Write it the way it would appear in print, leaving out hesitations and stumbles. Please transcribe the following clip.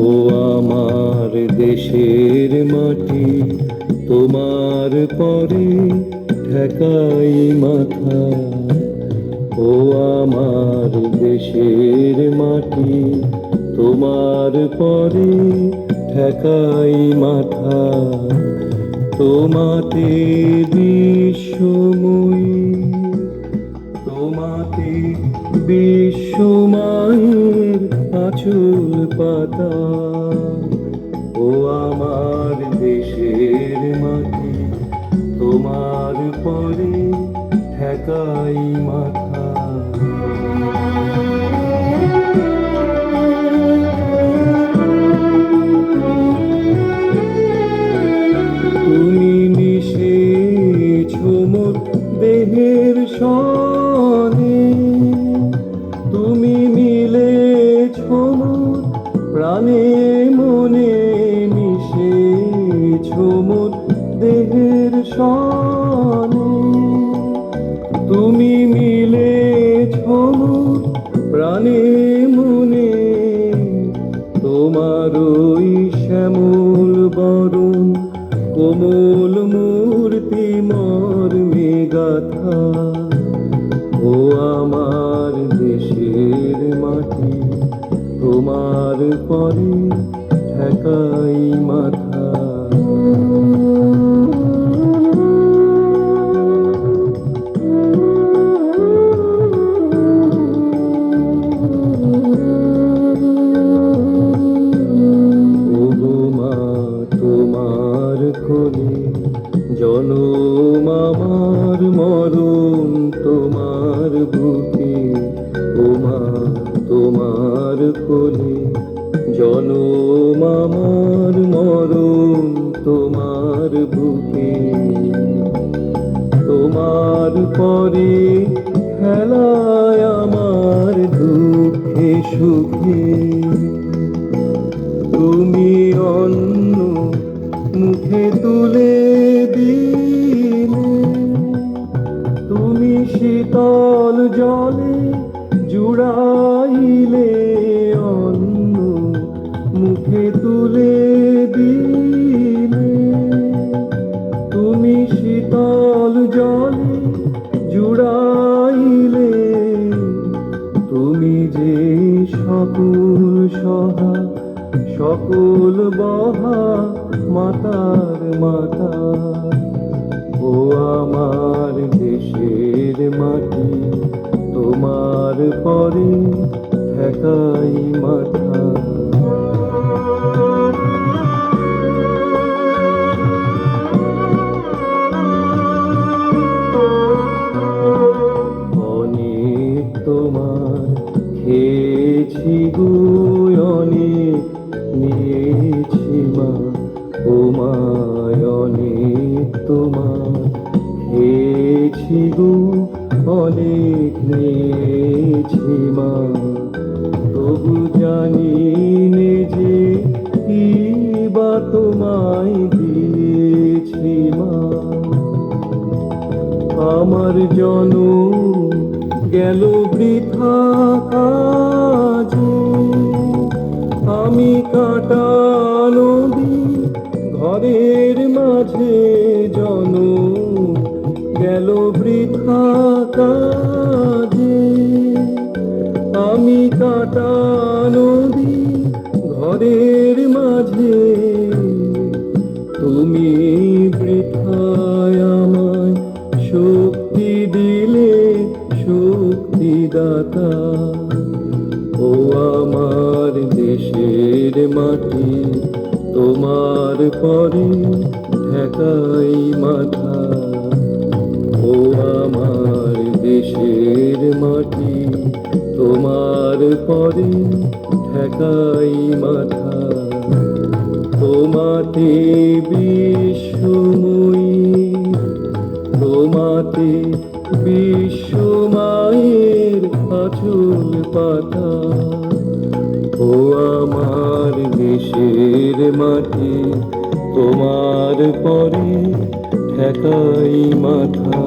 ও আমার দেশের মাটি, তোমার পরে ঠেকাই মাথা। ও আমার দেশের মাটি, তোমার পরে ঠেকাই মাথা। তোমাতে বিশ্বময়ী, তোমাতে বিশ্বমায়ের আঁচল পাতা। ও আমার দেশের মাটি, তোমার পরে ঠেকাই মাথা। তুমি মিশেছো মোর দেহের সনে, তুমি মিলেছো মোর প্রাণে মনে, মিশেছো মোর দেহের সনে। তুমি মিলেছো মোর প্রাণে মনে, তোমার ওই শ্যামল বরণ কোমল মূর্তি মর্মে গাথা। ও আমার দেশের মাটি, তোমার পরে ঠেকাই মাথা। তোমার কোলে জনম আমার, মরণ তোমার বুকে। ও মা তোমার কোলে জনম আমার, মরণ তোমার বুকে। তোমার পরে খেলায় আমার দুঃখে সুখে, তুমি অন্ন মুখে তুলে দিলে, তুমি শীতল জলে জুড়াইলে অন্ন মুখে তুলে দিলে। তুমি শীতল জলে জুড়াইলে, তুমি যে সকল সহা সকল বহা মাতার মাতা। ও আমার দেশের মাটি, তোমার পরে ঠেকাই মাথা। অনেক তোমার খেয়েছি গো, অনেক নিয়েছি মা। ও মা অনেক তোমার খেয়েছি গো, অনেক নিয়েছি মা। তবু জানি নে যে কি বা তোমায় দিয়েছি মা। আমার জনম গেল বৃথা কাজে, আমি কাটা নদী ঘরের মাঝে। জনম গেল বৃথা কাজে, আমি কাটা নদী ঘরের মাঝে। তুমি বৃথায় আমায় শক্তি দিলে, শক্তিদাতা। ও আমার দেশের মাটি, তোমার পরে ঠেকাই মাথা। ও আমার দেশের মাটি, তোমার পরে ঠেকাই মাথা। তোমাতে বিশ্বময়ী, তোমাতে বিশ্বমায়ের আঁচল পাতা। ও আমার দেশের মাটি, তোমার পরে ঠেকাই মাথা।